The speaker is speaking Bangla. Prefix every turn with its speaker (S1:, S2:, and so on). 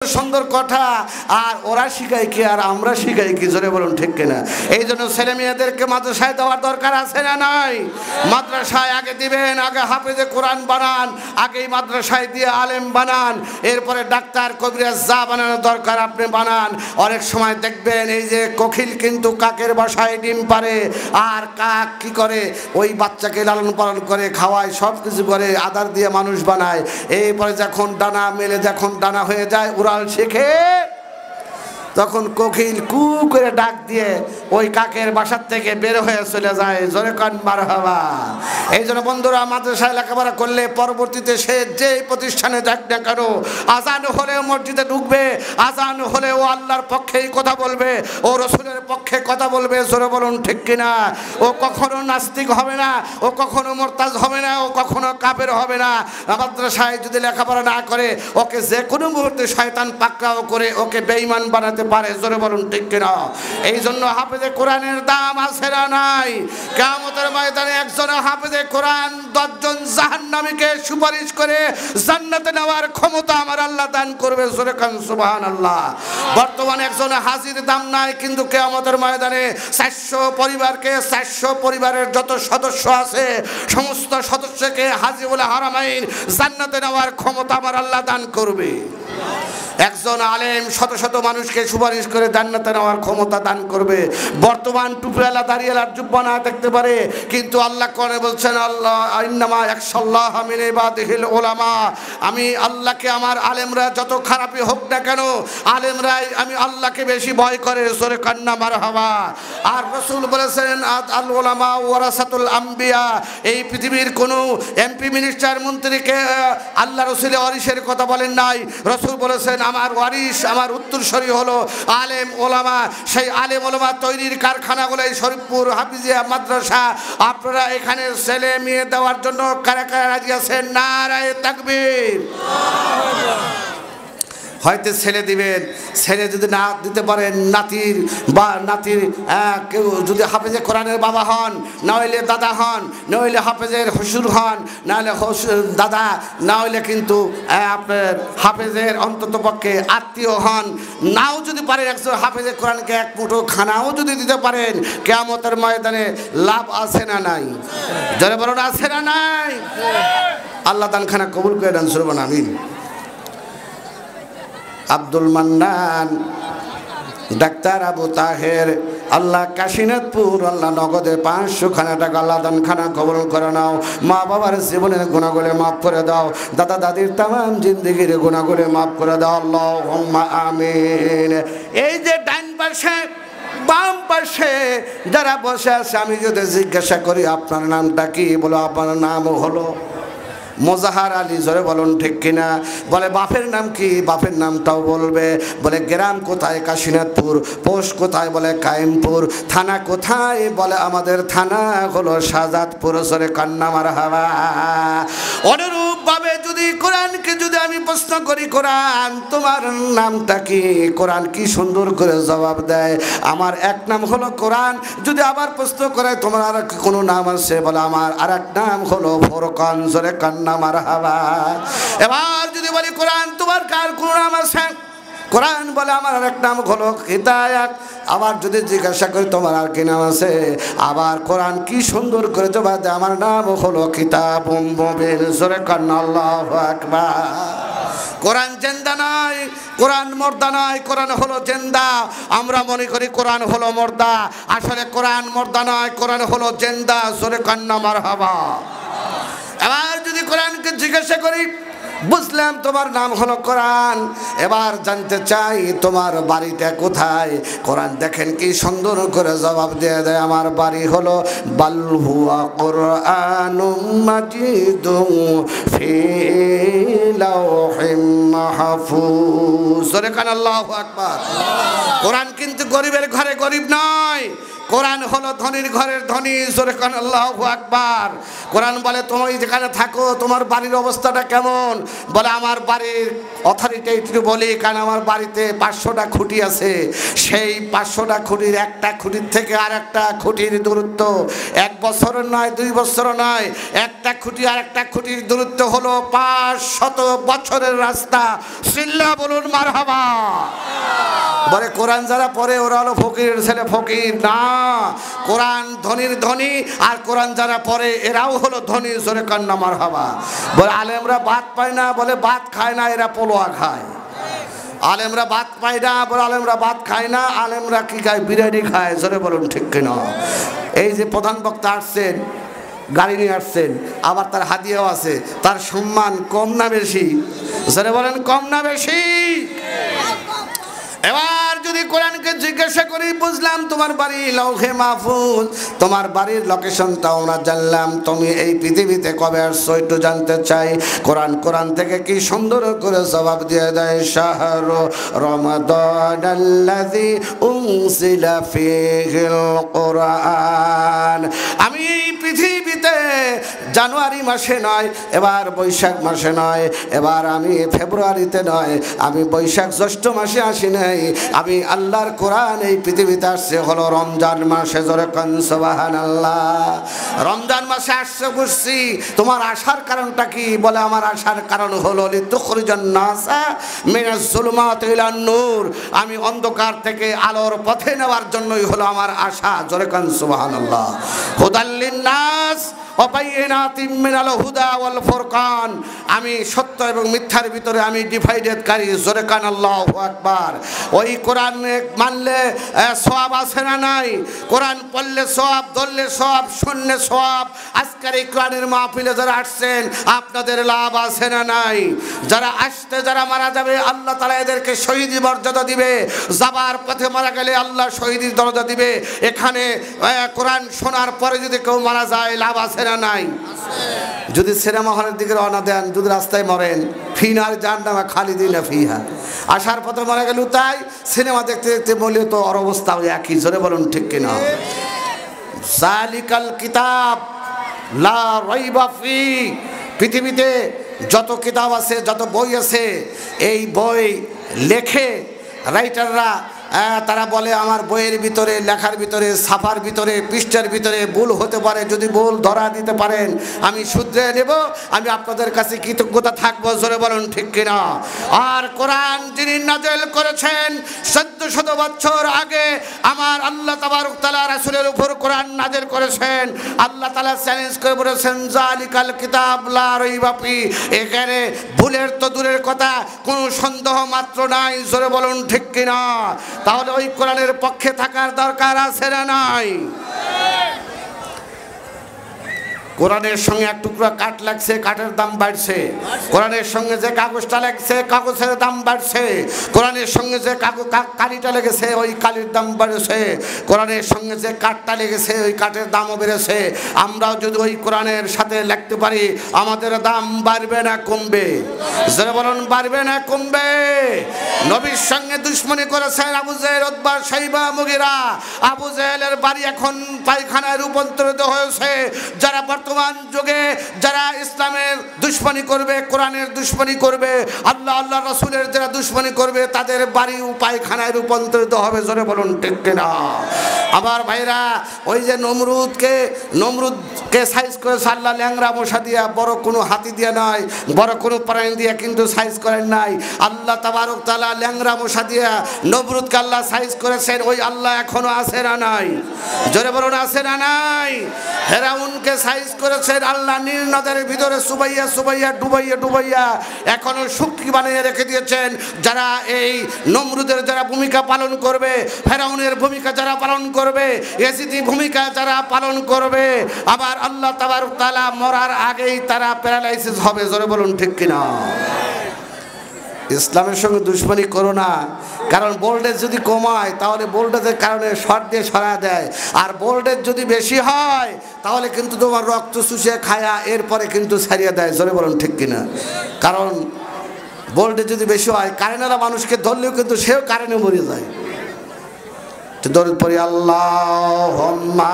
S1: সুন্দর কথা আর ওরা শিখায় কি আর আমরা শিখাই কি, জোরে বলুন ঠিক কিনা? এই জন্য ছেলে মেয়েদেরকে মাদ্রাসায় দেওয়ার দরকার আছে না নাই? মাদ্রাসায় আগে দিবেন, আগে হাফেজে কোরআন বানান, আগেই মাদ্রাসায় দিয়ে আলেম বানান, এরপরে ডাক্তার কবিরাজ যা বানানোর দরকার আপনি বানান। অনেক সময় দেখবেন এই যে কোকিল কিন্তু কাকের বাসায় ডিম পারে, আর কাক কি করে ওই বাচ্চাকে লালন পালন করে, খাওয়ায়, সব কিছু করে, আদার দিয়ে মানুষ বানায়। এরপরে যখন ডানা মেলে, যখন ডানা হয়ে যায়, উড়াল শেখে, তখন কোকিল কু করে ডাক দিয়ে ওই কাকের বাসার থেকে বের হয়ে চলে যায়। জোরে কান মারহাবা। এই জন্য বন্ধুরা, মাদ্রাসায় লেখাপড়া করলে পরবর্তীতে সে যে প্রতিষ্ঠানে যাক না কেন, আজান হলে মসজিদে ঢুকবে, আজান হলে ও আল্লাহর পক্ষেই কথা বলবে, ও রসুলের পক্ষে কথা বলবে। জোরে বলুন ঠিক কিনা? ও কখনো নাস্তিক হবে না, ও কখনো মুরতাদ হবে না, ও কখনো কাফের হবে না। মাদ্রাসায় যদি লেখাপড়া না করে, ওকে যে কোনো মুহূর্তে শয়তান পাকড়াও করে ওকে বেঈমান বানাতে পারে। জোরে বলুন ঠিক কিনা? এই জন্য হাফেজে কোরআনের দাম আছে না নাই? কিয়ামতের ময়দানে একজন হাফেজে কোরআন 10 জন জাহান্নামীকে সুপারিশ করে জান্নাতে নেওয়ার ক্ষমতা আমার আল্লাহ দান করবে। জোরে কান সুবহানাল্লাহ। বর্তমানে একজন হাজির দাম নাই, কিন্তু কিয়ামতের ময়দানে 400 পরিবারকে, 400 পরিবারের যত সদস্য আছে সমস্ত সদস্যকে হাজী বলে হারামাইন জান্নাতে নেওয়ার ক্ষমতা আমার আল্লাহ দান করবে। একজন আলেম শত শত মানুষকে সুপারিশ করে জান্নাতে নেওয়ার ক্ষমতা দান করবে। বর্তমান টুপিওয়ালা দাড়িওয়ালার জুব্বা না দেখতে পারে, কিন্তু আল্লাহ কোরআনে বলছেন, আল্লাহ ইন্নামা ইয়াখশাল্লাহ মিন ইবাদিহিল উলামা, আমি আল্লাহকে, আমার আলেমরা যত খারাপই হোক না কেন, আলেমরাই আমি আল্লাহকে বেশি ভয় করে। সূরা কান্না মারহাবা। আর রাসূল বলেছেন, আল উলামা ওয়ারাসাতুল আম্বিয়া, এই পৃথিবীর কোনো এমপি মিনিস্টার মন্ত্রীকে আল্লাহ রাসূলের ওয়ারিসের কথা বলেন নাই। রাসূল বলেছেন, আমার ওয়ারিস, আমার উত্তরসূরি হলো আলেম ওলামা। সেই আলেম ওলামা তৈরির কারখানাগুলো এই শরীফপুর হাফিজিয়া মাদ্রাসা। আপনারা এখানে ছেলে মেয়ে দেওয়ার জন্য কারা কারা রাজি আছেন? নারায়ে তাকবীর। হয়তো ছেলে দিবেন, ছেলে যদি না দিতে পারেন, নাতির বা নাতির কেউ যদি হাফেজে কোরআনের বাবা হন, না হইলে দাদা হন, না হইলে হাফেজের শ্বশুর হন, না হলে দাদা, না হইলে কিন্তু আপনার হাফেজের অন্তত পক্ষে আত্মীয় হন, নাও যদি পারেন একজন হাফেজে কোরআনকে এক মুঠো খানাও যদি দিতে পারেন, কিয়ামতের ময়দানে লাভ আছে না নাই? যারা বলেন আছে না নাই? আল্লাহ দান খানা কবুল করে দেন। সুবহান আমিন। আব্দুল মান্নান, ডাক্তার আবু তাহের, আল্লাহ কাশীনাথপুর, আল্লাহ নগদে 500 টাকা আল্লাহ দান খানা কবুল করে নাও। মা বাবার জীবনের গুনাহগুলো মাফ করে দাও, দাদা দাদির তামাম জিন্দেগির গুনাহগুলো মাফ করে দাও। আল্লাহুম্মা আমিন। এই যে ডান পাশে বাম পাশে যারা বসে আছে, আমি যদি জিজ্ঞাসা করি আপনার নামটা কি, বলো আপনার নাম হলো মোজাহার আলী। জোরে বলুন ঠিক কিনা? বলে বাপের নাম কি? বাপের নামটাও বলবে। বলে গ্রাম কোথায়? কাশীনাথপুর। পোস্ট কোথায়? বলে কায়েমপুর। থানা কোথায়? বলে আমাদের থানা হলো শাহজাদপুর। জোরে কান্না মারহাবা। অনুরূপ ভাবে যদি কোরআনকে যদি আমি প্রশ্ন করি, কোরআন তোমার নামটা কি? কোরআন কি সুন্দর করে জবাব দেয়, আমার এক নাম হলো কোরআন। যদি আবার প্রশ্ন করে তোমার আর কোনো নাম আছে? বলে আমার আর এক নাম হলো ফুরকান। জোরে কান্না মারহাবা। এবার যদি বলি কোরআন তোমার কার কোন নাম আছে? কোরআন বলে আমার আরেক নাম হলো হিদায়াত। আবার যদি জিজ্ঞাসা করি তোমার আর কি নাম আছে? আবার কোরআন কি সুন্দর করে জবাব দেয়, আমার নাম হলো কিতাবুম মুবিন। জোরে কান্না আল্লাহু আকবার। কোরআন জিন্দা নয়, কোরআন মুর্দা নয়, কোরআন হলো জিন্দা। আমরা মনে করি কোরআন হলো মুর্দা, আসলে কোরআন মুর্দা নয়, কোরআন হলো জিন্দা। জোরে কান্না মারহাবা। এবার যদি কোরআনকে জিজ্ঞাসা করি, বুঝলাম তোমার নাম হলো কোরআন, এবার জানতে চাই তোমার বাড়িটা কোথায়? কোরআন দেখেন কি সুন্দর করে জবাব দিয়ে দেয়, আমার বাড়ি হলো বাল হুয়া কুরআনুম মাজিদুন ফি লাওহিম মাহফুজ। জোরে কান আল্লাহু আকবার। কোরআন কিন্তু গরিবের ঘরে গরিব নয়, কোরআন হলো ধনীর ঘরের ধনী, জোরে কোন আল্লাহু আকবার। কোরআন বলে তুমি যেখানে থাকো তোমার বাড়ির অবস্থাটা কেমন? বলে আমার বাড়ির অথরিটি একটু বলি, কারণ আমার বাড়িতে 500টা খুঁটি আছে। সেই 500টা খুঁটির একটা খুঁটির থেকে আর একটা খুঁটির দূরত্ব 1 বছরের নয়, 2 বছর নয়, একটা খুঁটি আর একটা খুঁটির দূরত্ব হলো 500 বছরের রাস্তা। চিল্লা বলুন মারহাবা। বলে কোরআন যারা পড়ে ওরা হলো ফকিরের ছেলে, ফকির না। কোরআন ধনীর ধনী, আর কোরআন যারা পড়ে এরাও হলো ধনী, জোরে কান্না মারহাবা। বলে আলেমরা ভাত পায় না, বলে ভাত খায় না, এরা পোলোয়া খায়। আলেমরা ভাত পায় না, বলে আলেমরা ভাত খায় না, আলেমরা কি খায়? বিরিয়ানি খায়, জোরে বলুন ঠিক কিনা? এই যে প্রধান বক্তা আসছেন, গাড়ি নিয়ে আসছেন, আবার তার হাদিয়াও আছে, তার সম্মান কম না বেশি? জোরে বলেন কম না বেশি? এবার যদি কোরআনকে জিজ্ঞাসা করি, বুঝলাম তোমার বাড়ি লৌহে মাহফুজ, তোমার বাড়ির লোকেশনটাও আমরা জানলাম, তুমি এই পৃথিবীতে কবে আসছো একটু জানতে চাই। কোরআন থেকে কি সুন্দর করে জবাব দিয়ে দেয়, শাহরু রমাদানাল্লাযী উনজিলা ফীহিল কোরআন। আমি এই পৃথিবীতে জানুয়ারি মাসে নয়, এবার বৈশাখ মাসে নয়, এবার আমি ফেব্রুয়ারিতে নয়, আমি বৈশাখ জ্যৈষ্ঠ মাসে আসি নাই, আমি আল্লাহর কোরআন এই পৃথিবীতে আসছে হলো রমজান মাসে। জোরে কোন সুবহানাল্লাহ। রমজান মাসে আসছে বুঝছি, তোমার আসার কারণটা কি? বলে আমার আসার কারণ হলো লিতুখরিজান নাসা মিনাজ যুলুমাতি ইলান নূর, আমি অন্ধকার থেকে আলোর পথে নেওয়ার জন্যই হলো আমার আশা। জোরে কোন সুবহানাল্লাহ। হুদাল লিন-নাস ওয়া বাইয়িনাতিম মিনাল হুদা ওয়াল ফুরকান, আমি সত্য এবং মিথ্যার ভিতরে আমি ডিভাইডেডকারী। জোরে কান আল্লাহু আকবার। ওই কোরআন মানলে সওয়াব আছে না নাই? কোরআন পড়লে সওয়াব, ধরলে সওয়াব, শুনলে সওয়াব। আজকের এই কোরআনের মাহফিলে যারা আসছেন আপনাদের লাভ আছে না নাই? যারা আসতে যারা মারা যাবে আল্লাহ তাআলা এদেরকে শহীদ মর্যাদা দিবে, যাবার পথে মারা গেলে আল্লাহ শহীদের দরজা দিবে। এখানে কোরআন শোনার পরে যদি কেউ মারা যায় লাভ আছে না নাই? যদি সিনেমা হলের দিকে রওনা দেন, যদি রাস্তায় মরেন, ফিনার জাহান্নামা খালিদিনা ফিহা, আসার পথে মারা গেল তাই, সিনেমা দেখতে দেখতে বলে তো ওর অবস্থা একই। জোরে বলুন ঠিক কিনা? যালিকাল কিতাব লা রাইবা ফি, পৃথিবীতে যত কিতাব আছে, যত বই আছে, এই বই লেখে রাইটাররা, তারা বলে আমার বইয়ের ভিতরে, লেখার ভিতরে, ছাপার ভিতরে, পৃষ্ঠার ভিতরে ভুল হতে পারে, যদি ভুল ধরা দিতে পারেন আমি শুধরে নেব, আমি আপনাদের কাছে কৃতজ্ঞতা থাকবো। জোরে বলুন ঠিক কিনা? আর কোরআন যিনি নাযিল করেছেন 1400 বছর আগে আমার আল্লাহ তাবারক তাআলা রাসূলের উপর কোরআন নাযিল করেছেন। আল্লাহ তাআলা চ্যালেঞ্জ করে বলেছেন যালিকাল কিতাব লা রাইবা ফি, এখানে ভুলের তো দূরের কথা, কোনো সন্দেহ মাত্র নাই। জোরে বলুন ঠিক কিনা? তাহলে ওই কোরআনের পক্ষে থাকার দরকার আছে না নাই? কোরআনের সঙ্গে এক টুকরা কাঠ লাগছে, কাঠের দাম বাড়ছে। কোরআনের সঙ্গে যে কাগজটা লাগছে, কাগজের দাম বাড়ছে। কোরআনের সঙ্গে যে কালিটা লেগেছে, ওই কালির দাম বাড়ছে। কোরআনের সঙ্গে যে কাঠটা লেগেছে, ওই কাঠের দামও বেড়েছে। আমরাও যদি ওই কোরআনের সাথে লিখতে পারি, আমাদের দাম বাড়বে না কমবে? যারা বলুন বাড়বে না কমবে? নবীর সঙ্গে দুশমনি করেছেন আবু জেহেল, উতবা, শাইবা, মুগীরা। আবু জেহেলের বাড়ি এখন পায়খানায় রূপান্তরিত হয়েছে। যারা বর্তমান যুগে যারা ইসলামের দুশমনি করবে, কোরআনের দুশমনি করবে, আল্লাহ আল্লাহ রাসূলের যারা দুশমনি করবে, তাদের বাড়ি পায়খানায় রূপান্তরিত হবে। জোরে বলুন ঠিক কিনা? আমার ভাইরা, ওই যে নমরুদকে সাইজ করেছে আল্লাহ ল্যাংরা মশা দিয়া, বড় কোনো হাতি দিয়া নয়, বড় কোনো প্রাণী দিয়া কিন্তু সাইজ করেন নাই। আল্লাহ তাবারক তাআলা ল্যাংরা মশা দিয়া নমরুদকে আল্লাহ সাইজ করেছেন। ওই আল্লাহ এখনো আছে না নাই? জোরে বলুন আছে না নাই? ফেরাউনকে সাইজ করেছেন আল্লাহ নীল নদের ভিতরে সুবাইয়া সুবাইয়া, ডুবাইয়া ডুবাইয়া এখনো শক্তি বানিয়ে রেখে দিয়েছেন। যারা এই নমরুদের যারা ভূমিকা পালন করবে, ফেরাউনের ভূমিকা যারা পালন করবে, ইয়াজিদি ভূমিকা যারা পালন করবে, আবার আল্লাহ তাবারক তাআলা মরার আগেই তারা প্যারালাইসিস হবে। জোরে বলুন ঠিক কিনা? ইসলামের সঙ্গে দুশমনি করো না, কারণ ভোল্টেজ যদি কমায় তাহলে ভোল্টেজের কারণে শর্ট দিয়ে সরা দেয়, আর ভোল্টেজ যদি বেশি হয় তাহলে কিন্তু তোমার রক্ত চুষে খায়া এরপরে কিন্তু ছাড়িয়ে দেয়। জোরে বলুন ঠিক কিনা? কারণ ভোল্টেজ যদি বেশি হয়, কারেন্টওয়ালা মানুষকে ধরলেও কিন্তু সেও কারেন্টে মরে যায়। দরুদ পড়ি আল্লাহুম্মা